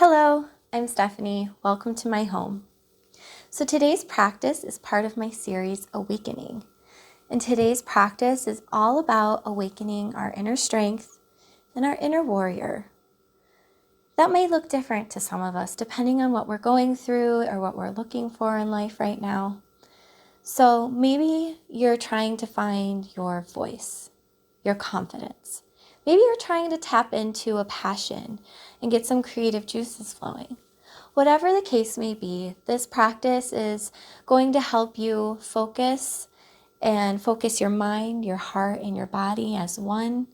Hello, I'm Stephanie. Welcome to my home. So today's practice is part of my series, Awakening. And today's practice is all about awakening our inner strength and our inner warrior. That may look different to some of us depending on what we're going through or what we're looking for in life right now. So maybe you're trying to find your voice, your confidence. Maybe you're trying to tap into a passion and get some creative juices flowing. Whatever the case may be, this practice is going to help you focus your mind, your heart, and your body as one,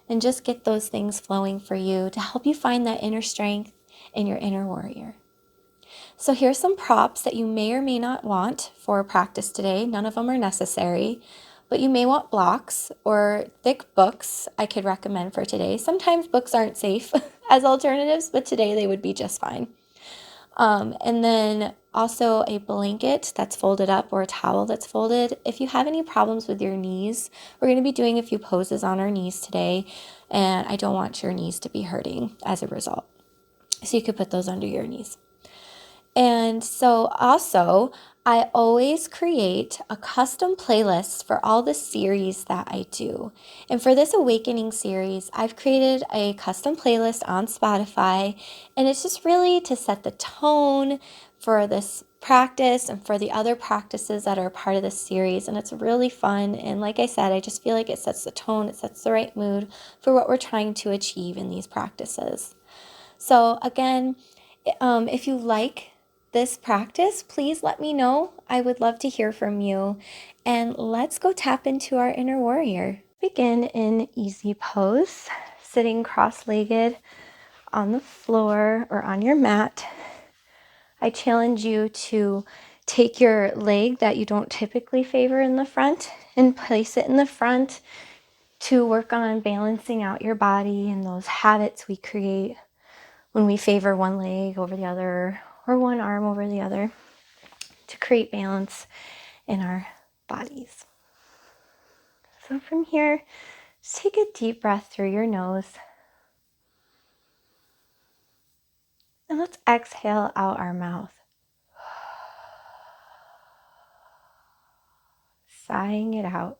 and just get those things flowing for you to help you find that inner strength in your inner warrior. So here's some props that you may or may not want for practice today. None of them are necessary, but you may want blocks or thick books I could recommend for today. Sometimes books aren't safe as alternatives, but today they would be just fine. And then also a blanket that's folded up or a towel that's folded. If you have any problems with your knees, we're going to be doing a few poses on our knees today, and I don't want your knees to be hurting as a result. So you could put those under your knees. And so also, I always create a custom playlist for all the series that I do. And for this Awakening series, I've created a custom playlist on Spotify, and it's just really to set the tone for this practice and for the other practices that are part of this series. And it's really fun. And like I said, I just feel like it sets the tone, it sets the right mood for what we're trying to achieve in these practices. So again, if you like this practice, please let me know. I would love to hear from you. And let's go tap into our inner warrior. Begin in easy pose, sitting cross-legged on the floor or on your mat. I challenge you to take your leg that you don't typically favor in the front and place it in the front to work on balancing out your body and those habits we create when we favor one leg over the other or one arm over the other to create balance in our bodies. So from here, just take a deep breath through your nose. And let's exhale out our mouth. Sighing it out.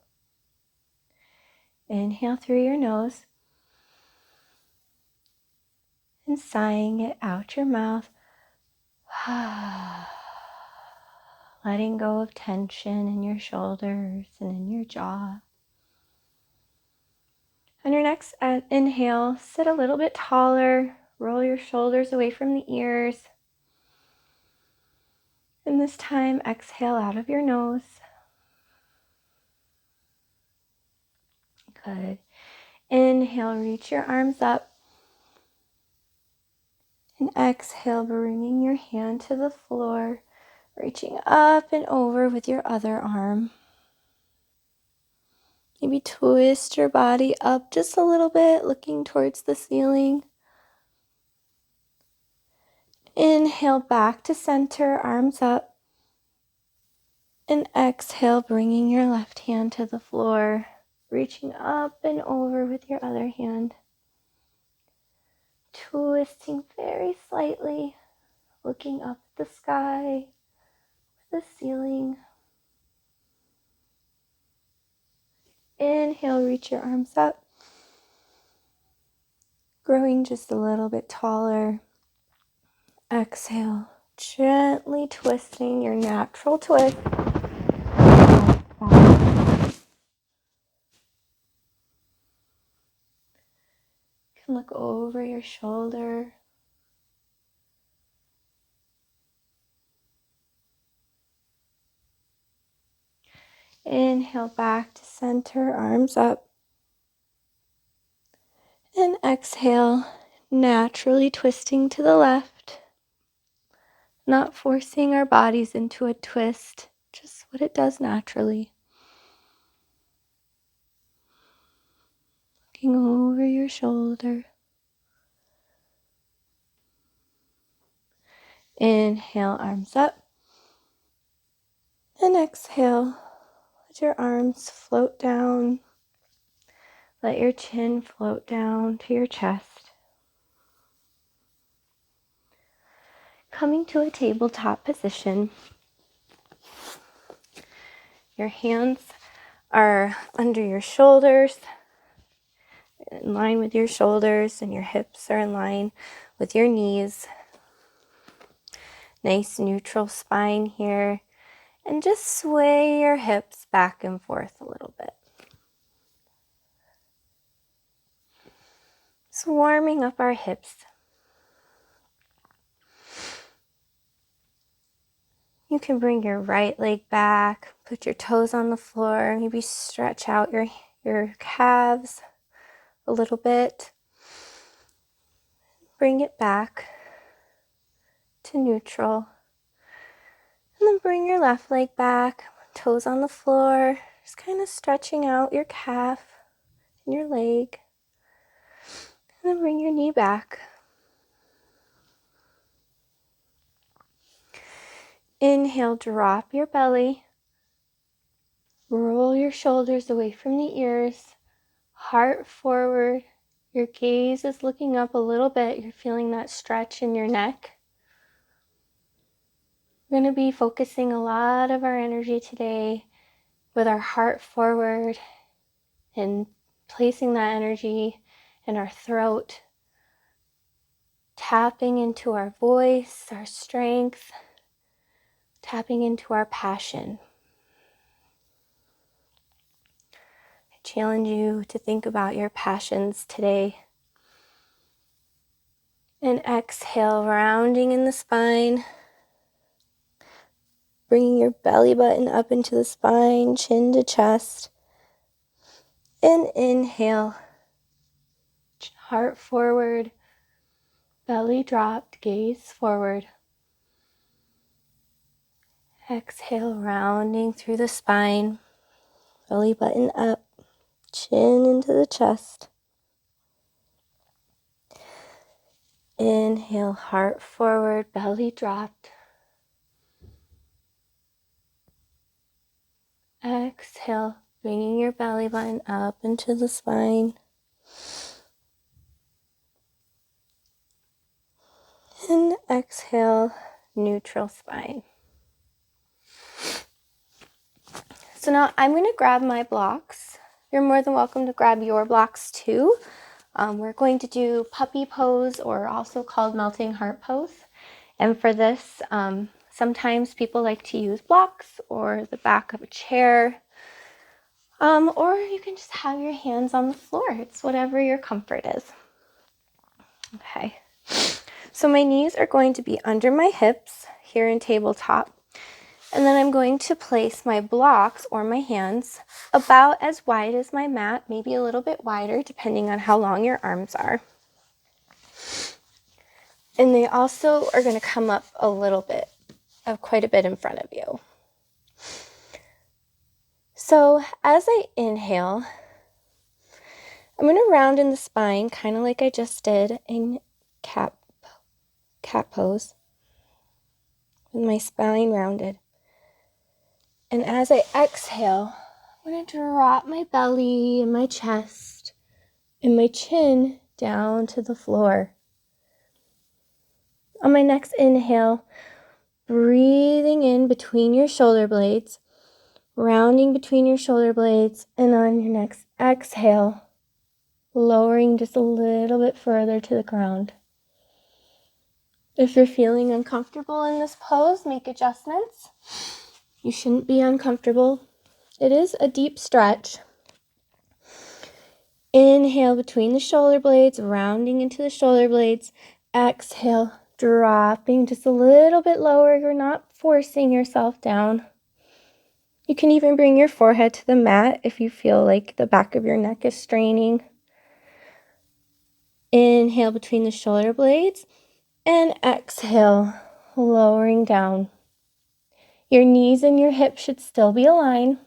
Inhale through your nose. And sighing it out your mouth. Letting go of tension in your shoulders and in your jaw. On your next inhale, sit a little bit taller. Roll your shoulders away from the ears. And this time, exhale out of your nose. Good. Inhale, reach your arms up. And exhale, bringing your hand to the floor, reaching up and over with your other arm. Maybe twist your body up just a little bit, looking towards the ceiling. Inhale back to center, arms up. And exhale, bringing your left hand to the floor, reaching up and over with your other hand. Twisting very slightly, looking up at the sky, the ceiling. Inhale, reach your arms up, growing just a little bit taller. Exhale, gently twisting your natural twist. You can look over your shoulder. Inhale back to center, arms up. And exhale, naturally twisting to the left. Not forcing our bodies into a twist, just what it does naturally. Looking over your shoulder. Inhale, arms up. And exhale, let your arms float down. Let your chin float down to your chest. coming to a tabletop position. Your hands are under your shoulders, in line with your shoulders, and your hips are in line with your knees. Nice neutral spine here. And just sway your hips back and forth a little bit. So warming up our hips. You can bring your right leg back, put your toes on the floor, maybe stretch out your calves a little bit. Bring it back to neutral. And then bring your left leg back, toes on the floor, just kind of stretching out your calf and your leg. And then bring your knee back. Inhale, drop your belly. Roll your shoulders away from the ears. Heart forward. Your gaze is looking up a little bit. You're feeling that stretch in your neck. We're going to be focusing a lot of our energy today with our heart forward and placing that energy in our throat, tapping into our voice, our strength, tapping into our passion. I challenge you to think about your passions today. And exhale, rounding in the spine. Bringing your belly button up into the spine, chin to chest. And inhale, heart forward, belly dropped, gaze forward. Exhale, rounding through the spine, belly button up, chin into the chest. Inhale, heart forward, belly dropped. Exhale, bringing your belly button up into the spine. And exhale, neutral spine. So now I'm going to grab my blocks. You're more than welcome to grab your blocks too. We're going to do puppy pose, or also called melting heart pose. And for this, sometimes people like to use blocks or the back of a chair. Or you can just have your hands on the floor. It's whatever your comfort is. Okay. So my knees are going to be under my hips here in tabletop. And then I'm going to place my blocks or my hands about as wide as my mat, maybe a little bit wider depending on how long your arms are. And they also are going to come up a little bit, quite a bit in front of you. So as I inhale, I'm going to round in the spine, kind of like I just did in cat pose, with my spine rounded. And as I exhale, I'm going to drop my belly and my chest and my chin down to the floor. On my next inhale, breathing in between your shoulder blades, rounding between your shoulder blades, and on your next exhale, lowering just a little bit further to the ground. If you're feeling uncomfortable in this pose, make adjustments. You shouldn't be uncomfortable. It is a deep stretch. Inhale between the shoulder blades, rounding into the shoulder blades. Exhale, dropping just a little bit lower. You're not forcing yourself down. You can even bring your forehead to the mat if you feel like the back of your neck is straining. Inhale between the shoulder blades and exhale, lowering down. Your knees and your hips should still be aligned.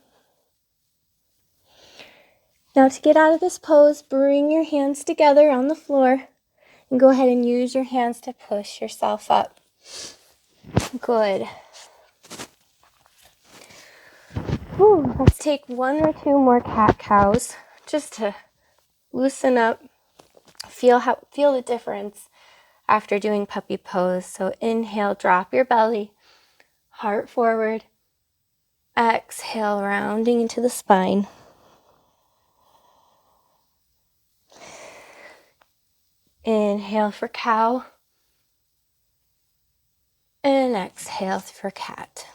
Now to get out of this pose, bring your hands together on the floor and go ahead and use your hands to push yourself up. Good. Let's take 1 or 2 more cat-cows just to loosen up, feel the difference after doing puppy pose. So inhale, drop your belly, heart forward. Exhale, rounding into the spine. Inhale for cow. And exhale for cat.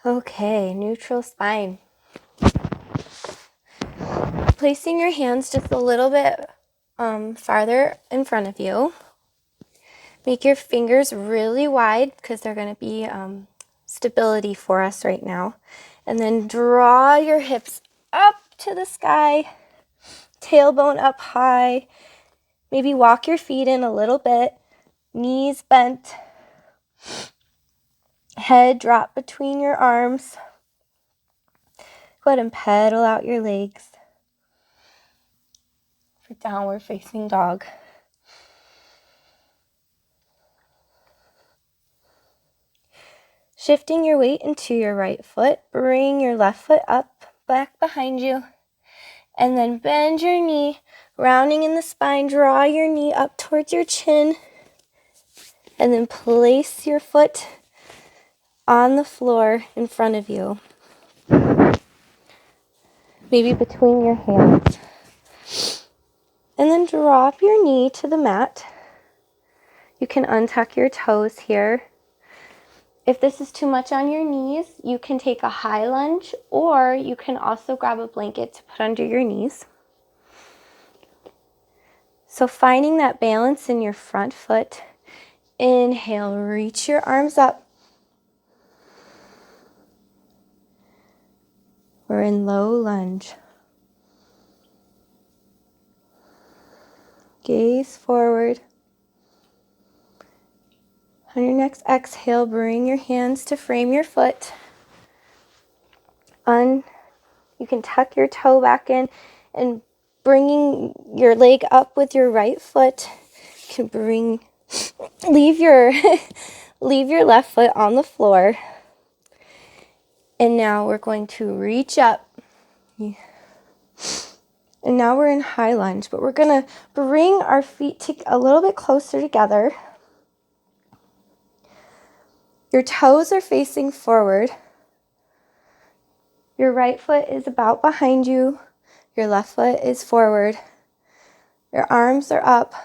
Okay, neutral spine. Placing your hands just a little bit farther in front of you. Make your fingers really wide because they're going to be stability for us right now. And then draw your hips up to the sky, tailbone up high. Maybe walk your feet in a little bit, knees bent, head drop between your arms. Go ahead and pedal out your legs for downward facing dog. Shifting your weight into your right foot, bring your left foot up, back behind you, and then bend your knee, rounding in the spine, draw your knee up towards your chin, and then place your foot on the floor in front of you, maybe between your hands. And then drop your knee to the mat. You can untuck your toes here. If this is too much on your knees, you can take a high lunge, or you can also grab a blanket to put under your knees. So finding that balance in your front foot. Inhale, reach your arms up. We're in low lunge. Gaze forward. On your next exhale, bring your hands to frame your foot. You can tuck your toe back in, and bringing your leg up with your right foot, you can leave your left foot on the floor. And now we're going to reach up. And now we're in high lunge, but we're going to bring our feet a little bit closer together. Your toes are facing forward. Your right foot is about behind you. Your left foot is forward. Your arms are up.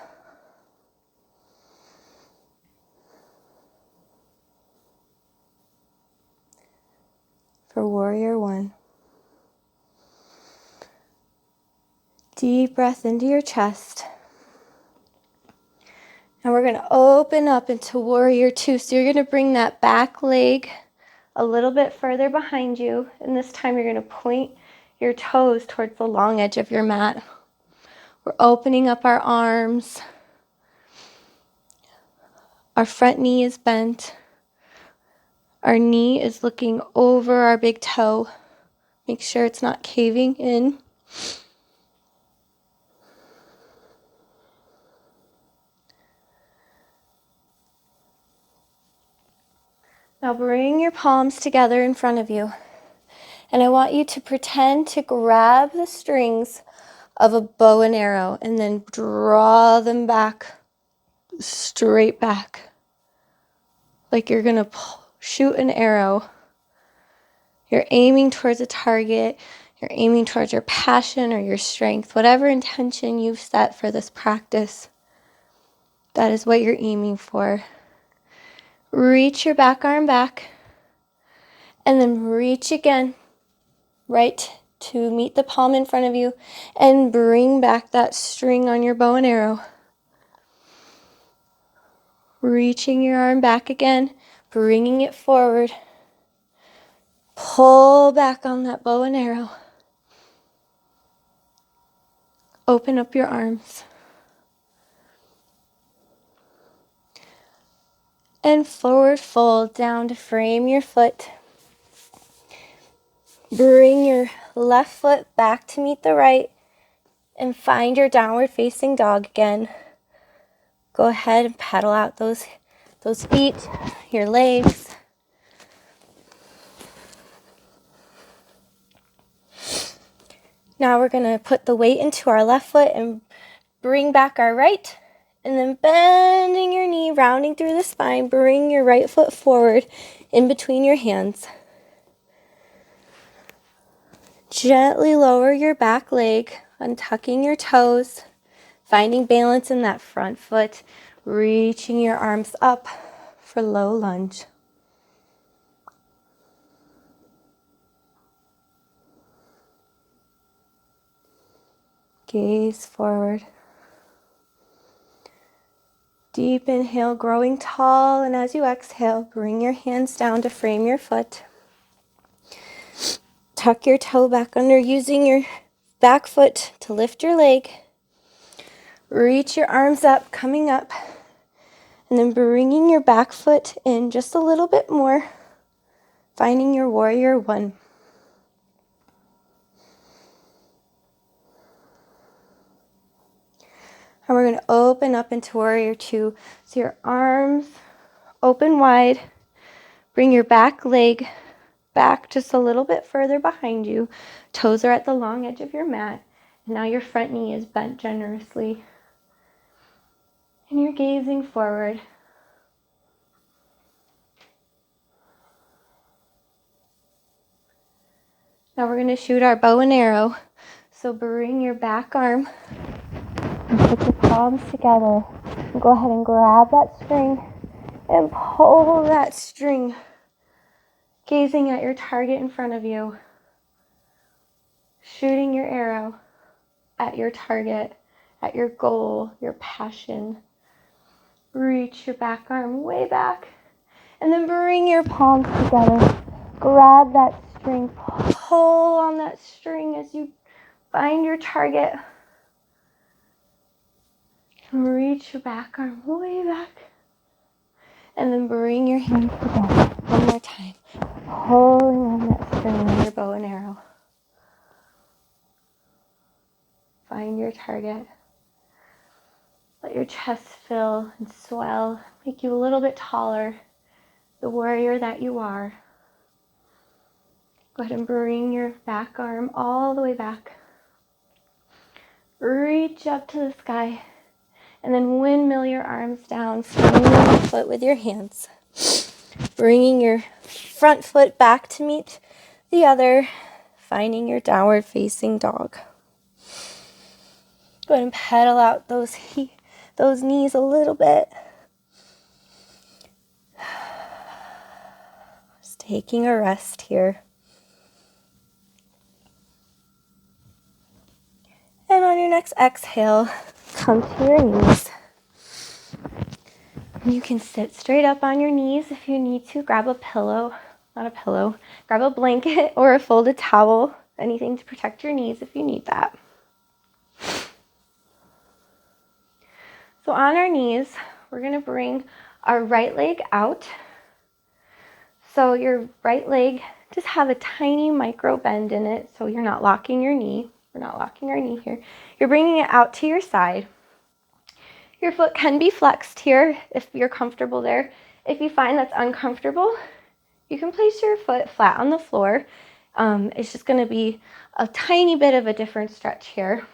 For warrior one. Deep breath into your chest. And we're going to open up into warrior two. So you're going to bring that back leg a little bit further behind you. And this time you're going to point your toes towards the long edge of your mat. We're opening up our arms. Our front knee is bent. Our knee is looking over our big toe. Make sure it's not caving in. Now bring your palms together in front of you. And I want you to pretend to grab the strings of a bow and arrow and then draw them back, straight back. Like you're going to shoot an arrow. You're aiming towards a target. You're aiming towards your passion or your strength. Whatever intention you've set for this practice, that is what you're aiming for. Reach your back arm back. And then reach again, right to meet the palm in front of you. And bring back that string on your bow and arrow. Reaching your arm back again, bringing it forward. Pull back on that bow and arrow. Open up your arms. And forward fold down to frame your foot. Bring your left foot back to meet the right and find your downward facing dog again. Go ahead and pedal out those feet, your legs. Now we're going to put the weight into our left foot and bring back our right. And then bending your knee, rounding through the spine, bring your right foot forward in between your hands. Gently lower your back leg, untucking your toes, finding balance in that front foot, reaching your arms up for low lunge. Gaze forward. Deep inhale, growing tall, and as you exhale, bring your hands down to frame your foot. Tuck your toe back under, using your back foot to lift your leg. Reach your arms up, coming up, and then bringing your back foot in just a little bit more, finding your warrior one. And we're going to open up into warrior two. So your arms open wide. Bring your back leg back just a little bit further behind you. Toes are at the long edge of your mat. And now your front knee is bent generously. And you're gazing forward. Now we're going to shoot our bow and arrow. So bring your back arm and put your palms together. And go ahead and grab that string and pull that string, gazing at your target in front of you. Shooting your arrow at your target, at your goal, your passion. Reach your back arm way back. And then bring your palms together. Grab that string. Pull on that string as you find your target. Reach your back arm way back. And then bring your hands together one more time. Pulling on that string on your bow and arrow. Find your target. Let your chest fill and swell. Make you a little bit taller. The warrior that you are. Go ahead and bring your back arm all the way back. Reach up to the sky. And then windmill your arms down, framing your foot with your hands. Bringing your front foot back to meet the other, finding your downward facing dog. Go ahead and pedal out those knees a little bit. Just taking a rest here. And on your next exhale, come to your knees. You can sit straight up on your knees if you need to. Grab a pillow, not a pillow, grab a blanket or a folded towel, anything to protect your knees if you need that. So on our knees, we're going to bring our right leg out. So your right leg, just have a tiny micro bend in it so you're not locking your knee. We're not locking our knee here. You're bringing it out to your side. Your foot can be flexed here if you're comfortable there. If you find that's uncomfortable, you can place your foot flat on the floor. It's just going to be a tiny bit of a different stretch here.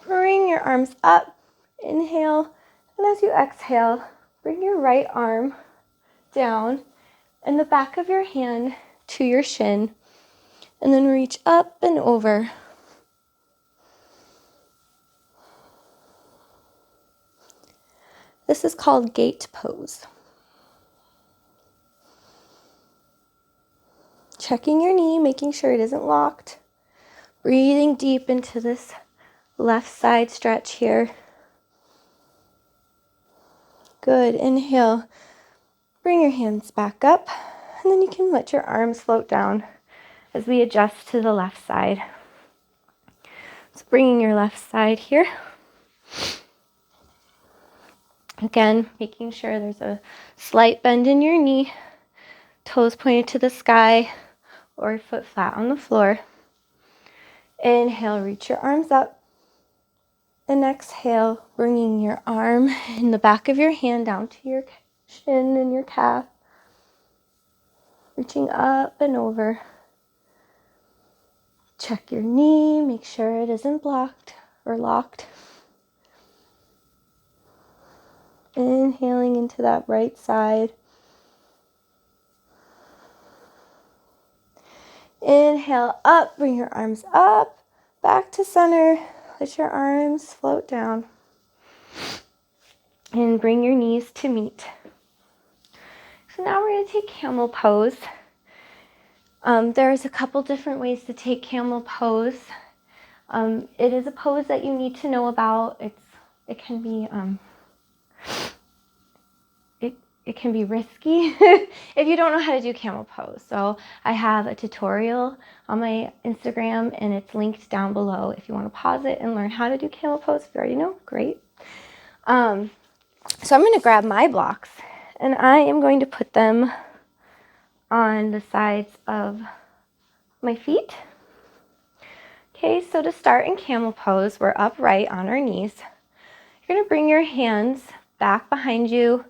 Bring your arms up, inhale, and as you exhale, bring your right arm down and the back of your hand to your shin, and then reach up and over. This is called gate pose. Checking your knee, making sure it isn't locked. Breathing deep into this left side stretch here. Good. Inhale. Bring your hands back up, and then you can let your arms float down as we adjust to the left side. So bringing your left side here. Again, making sure there's a slight bend in your knee, toes pointed to the sky, or foot flat on the floor. Inhale, reach your arms up. And exhale, bringing your arm in the back of your hand down to your shin and your calf. Reaching up and over. Check your knee, make sure it isn't blocked or locked. Inhaling into that right side. Inhale up, bring your arms up, back to center. Let your arms float down. And bring your knees to meet. So now we're going to take camel pose. There's a couple different ways to take camel pose. It is a pose that you need to know about. It can be it can be risky if you don't know how to do camel pose. So I have a tutorial on my Instagram and it's linked down below if you want to pause it and learn how to do camel pose. If you already know, great. So I'm going to grab my blocks and I am going to put them on the sides of my feet. Okay, so to start in camel pose, we're upright on our knees. You're going to bring your hands back behind you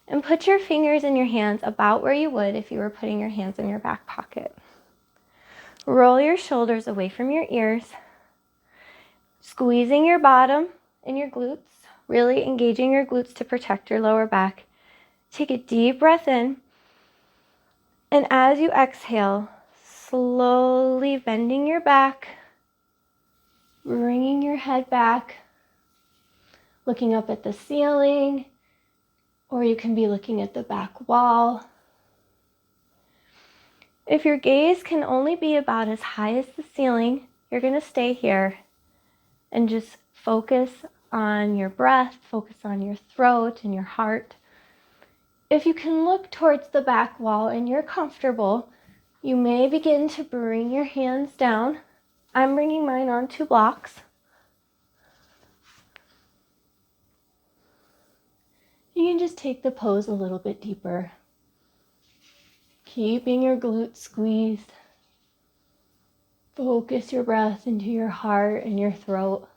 and put your fingers in your hands about where you would if you were putting your hands in your back pocket. Roll your shoulders away from your ears, squeezing your bottom and your glutes, really engaging your glutes to protect your lower back. Take a deep breath in, and as you exhale, slowly bending your back, bringing your head back, looking up at the ceiling, or you can be looking at the back wall. If your gaze can only be about as high as the ceiling, you're going to stay here and just focus on your breath, focus on your throat and your heart. If you can look towards the back wall and you're comfortable, you may begin to bring your hands down. I'm bringing mine on 2 blocks. You can just take the pose a little bit deeper, keeping your glutes squeezed. Focus your breath into your heart and your throat.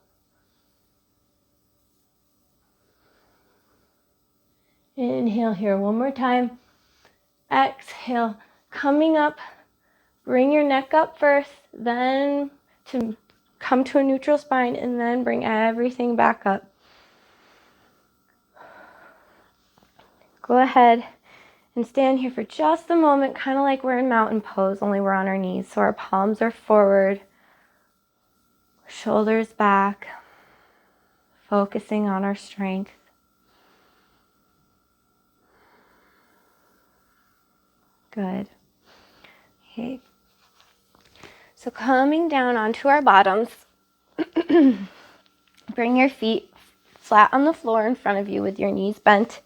Inhale here one more time. Exhale, coming up. Bring your neck up first, then to come to a neutral spine, and then bring everything back up. Go ahead and stand here for just a moment, kind of like we're in mountain pose, only we're on our knees. So our palms are forward, shoulders back, focusing on our strength. Good. Okay. So coming down onto our bottoms, bring your feet flat on the floor in front of you with your knees bent.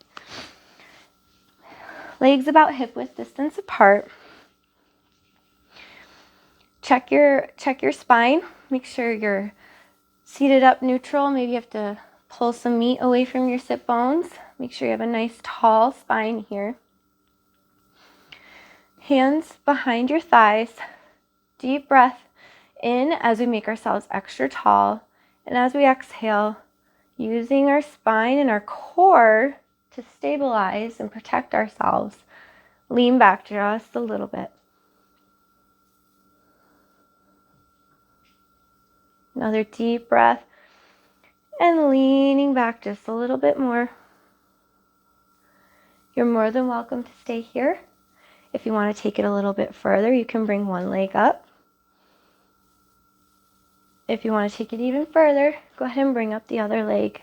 Legs about hip width distance apart. Check your spine. Make sure you're seated up neutral. Maybe you have to pull some meat away from your sit bones. Make sure you have a nice tall spine here. Hands behind your thighs. Deep breath in as we make ourselves extra tall. And as we exhale, using our spine and our core to stabilize and protect ourselves, lean back just a little bit. Another deep breath and leaning back just a little bit more. You're more than welcome to stay here. If you want to take it a little bit further, you can bring one leg up. If you want to take it even further, go ahead and bring up the other leg.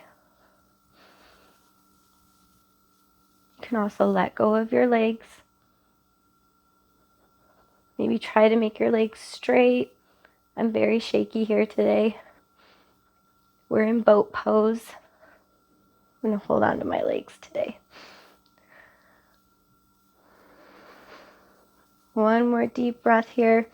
You can also let go of your legs. Maybe try to make your legs straight. I'm very shaky here today. We're in boat pose. I'm going to hold on to my legs today. One more deep breath here.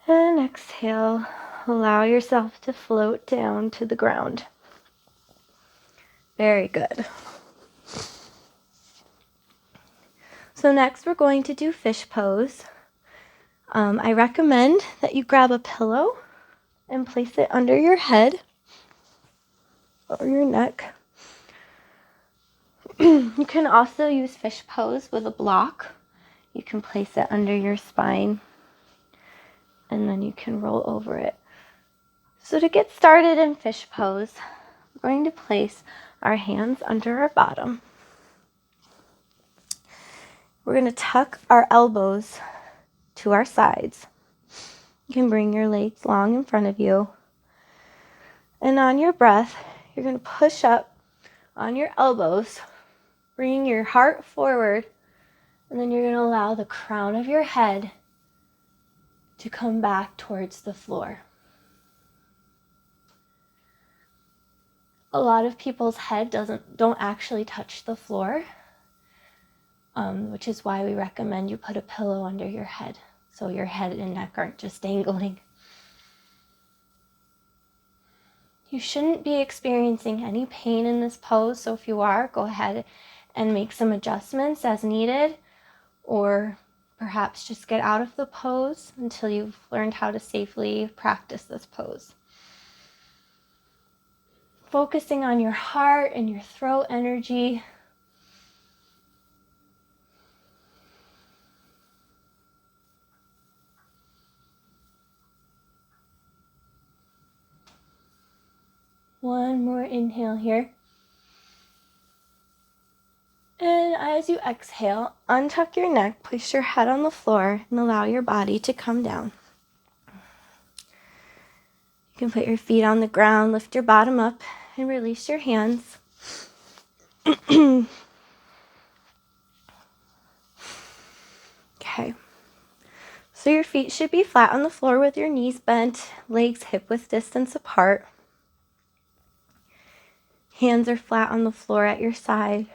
And exhale. Allow yourself to float down to the ground. Very good. So next we're going to do fish pose. I recommend that you grab a pillow and place it under your head or your neck. You can also use fish pose with a block. You can place it under your spine. and then you can roll over it. So to get started in fish pose, we're going to place our hands under our bottom. We're going to tuck our elbows to our sides. You can bring your legs long in front of you. And on your breath, you're going to push up on your elbows, bringing your heart forward, and then you're going to allow the crown of your head to come back towards the floor. A lot of people's head don't actually touch the floor, which is why we recommend you put a pillow under your head so your head and neck aren't just dangling. You shouldn't be experiencing any pain in this pose, so if you are, go ahead and make some adjustments as needed, or perhaps just get out of the pose until you've learned how to safely practice this pose. Focusing on your heart and your throat energy. One more inhale here. And as you exhale, untuck your neck, place your head on the floor, and allow your body to come down. You can put your feet on the ground, lift your bottom up, and release your hands. Okay. So your feet should be flat on the floor with your knees bent, legs hip-width distance apart. Hands are flat on the floor at your side.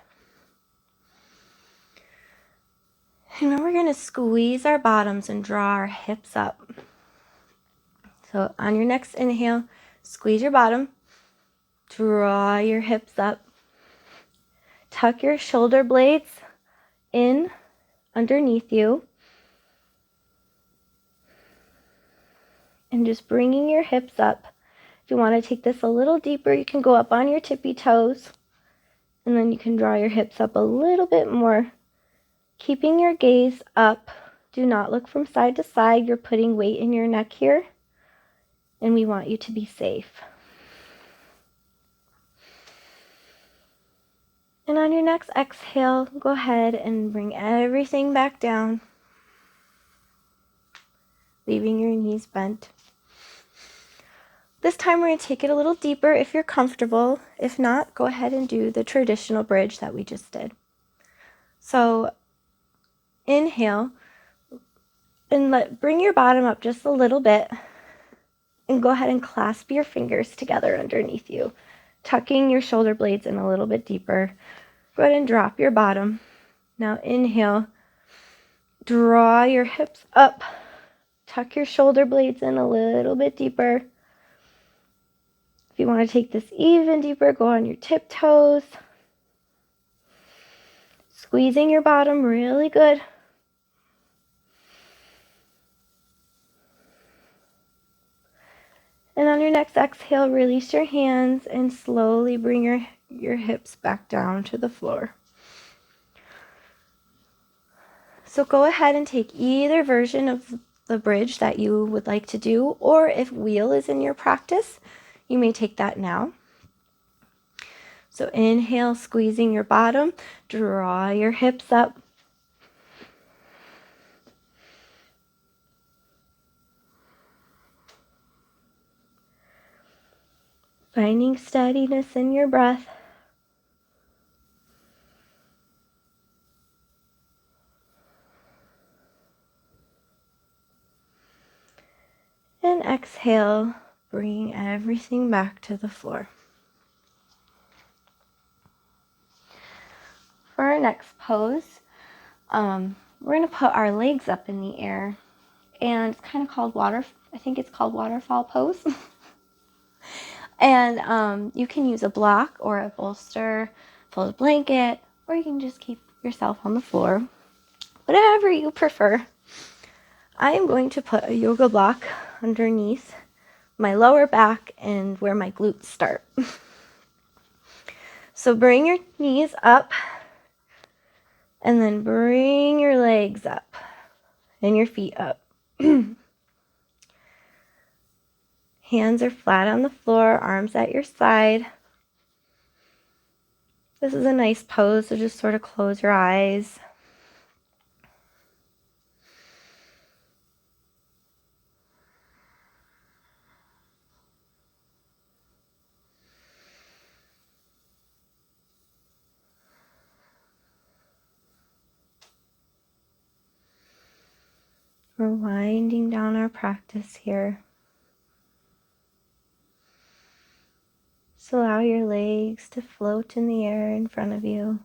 And now we're going to squeeze our bottoms and draw our hips up. So on your next inhale, squeeze your bottom, draw your hips up. Tuck your shoulder blades in underneath you. And just bringing your hips up. If you want to take this a little deeper, you can go up on your tippy toes. And then you can draw your hips up a little bit more. Keeping your gaze up. Do not look from side to side. You're putting weight in your neck here. And we want you to be safe. And on your next exhale, go ahead and bring everything back down, leaving your knees bent. This time we're going to take it a little deeper if you're comfortable. If not, go ahead and do the traditional bridge that we just did. So inhale and bring your bottom up just a little bit and go ahead and clasp your fingers together underneath you, tucking your shoulder blades in a little bit deeper. Go ahead and drop your bottom. Now inhale, draw your hips up, tuck your shoulder blades in a little bit deeper. If you want to take this even deeper, go on your tiptoes. Squeezing your bottom really good. And on your next exhale, release your hands and slowly bring your hips back down to the floor. So go ahead and take either version of the bridge that you would like to do, or if wheel is in your practice, you may take that now. So inhale, squeezing your bottom, draw your hips up. Finding steadiness in your breath. And exhale, bringing everything back to the floor. For our next pose, we're going to put our legs up in the air, and it's kind of called waterfall pose. And you can use a block or a bolster, fold blanket, or you can just keep yourself on the floor, whatever you prefer. I am going to put a yoga block underneath my lower back and where my glutes start. So bring your knees up and then bring your legs up and your feet up. Hands are flat on the floor, arms at your side. This is a nice pose, so just sort of close your eyes. We're winding down our practice here. Just allow your legs to float in the air in front of you.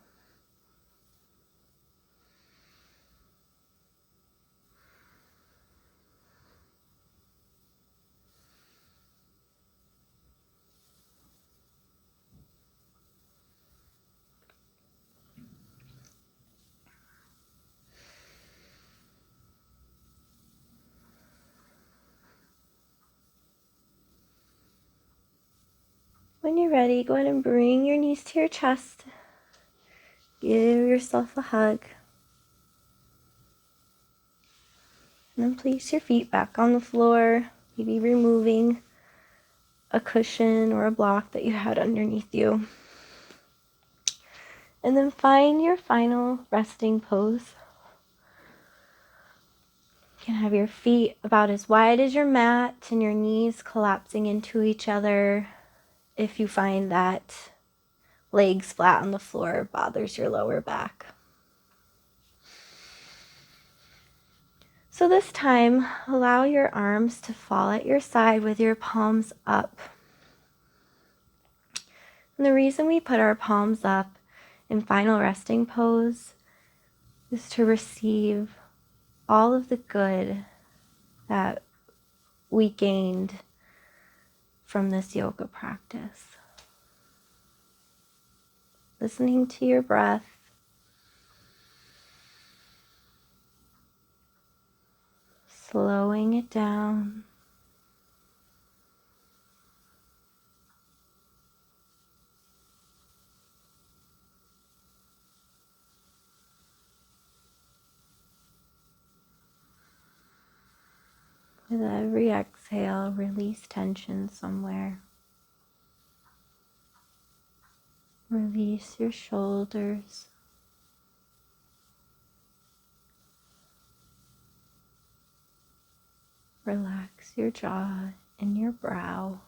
When you're ready, go ahead and bring your knees to your chest. Give yourself a hug. And then place your feet back on the floor, maybe removing a cushion or a block that you had underneath you. And then find your final resting pose. You can have your feet about as wide as your mat and your knees collapsing into each other if you find that legs flat on the floor bothers your lower back. So this time, allow your arms to fall at your side with your palms up. And the reason we put our palms up in final resting pose is to receive all of the good that we gained from this yoga practice. Listening to your breath, slowing it down, with every exhale, release tension somewhere. Release your shoulders. Relax your jaw and your brow.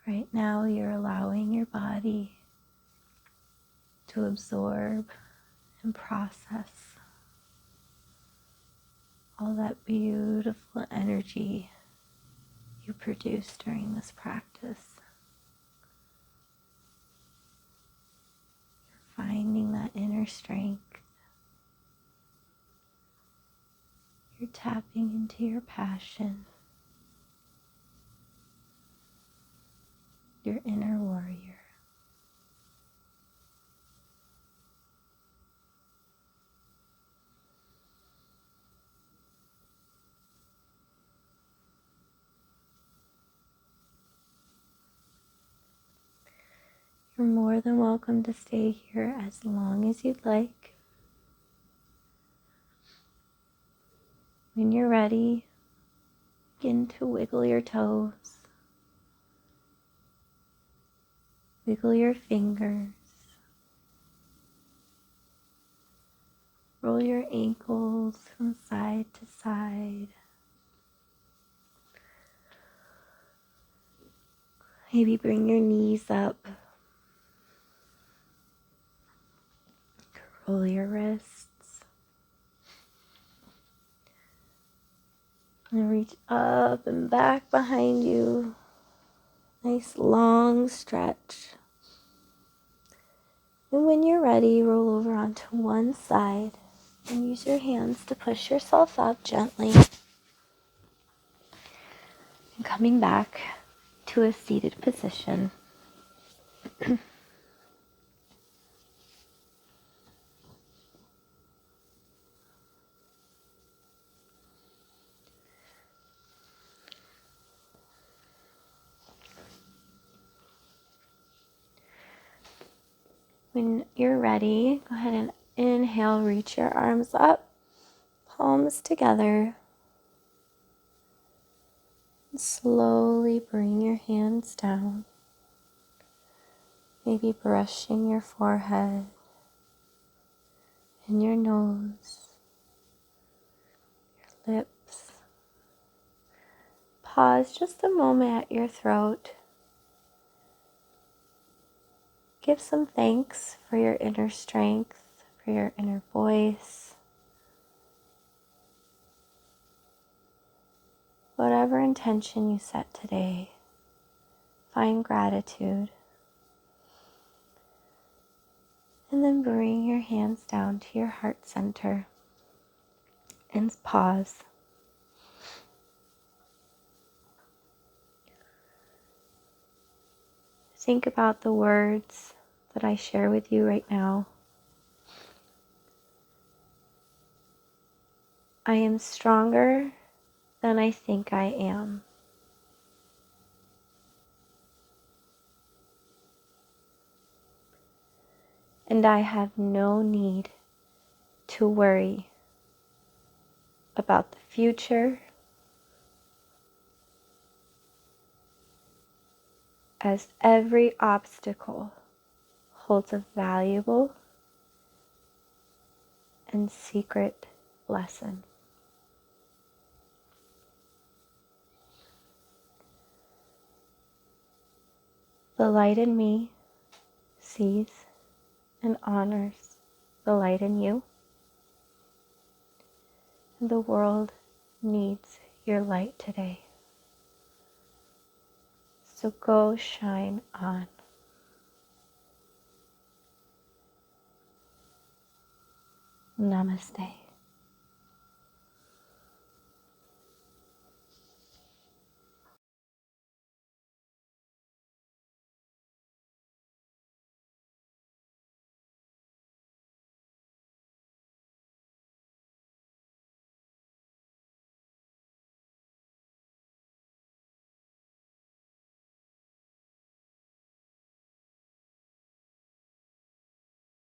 Right now, you're allowing your body to absorb and process all that beautiful energy you produce during this practice. You're finding that inner strength. You're tapping into your passion, your inner warrior. You're more than welcome to stay here as long as you'd like. When you're ready, begin to wiggle your toes, wiggle your fingers, roll your ankles from side to side. Maybe bring your knees up, roll your wrists. And reach up and back behind you. Nice long stretch. And when you're ready, roll over onto one side and use your hands to push yourself up gently. And coming back to a seated position. When you're ready, go ahead and inhale, reach your arms up, palms together. And slowly bring your hands down. Maybe brushing your forehead and your nose, your lips. Pause just a moment at your throat. Give some thanks for your inner strength, for your inner voice. Whatever intention you set today, find gratitude. And then bring your hands down to your heart center and pause. Think about the words that I share with you right now. I am stronger than I think I am. And I have no need to worry about the future, as every obstacle holds a valuable and secret lesson. The light in me sees and honors the light in you. And the world needs your light today. So go shine on. Namaste.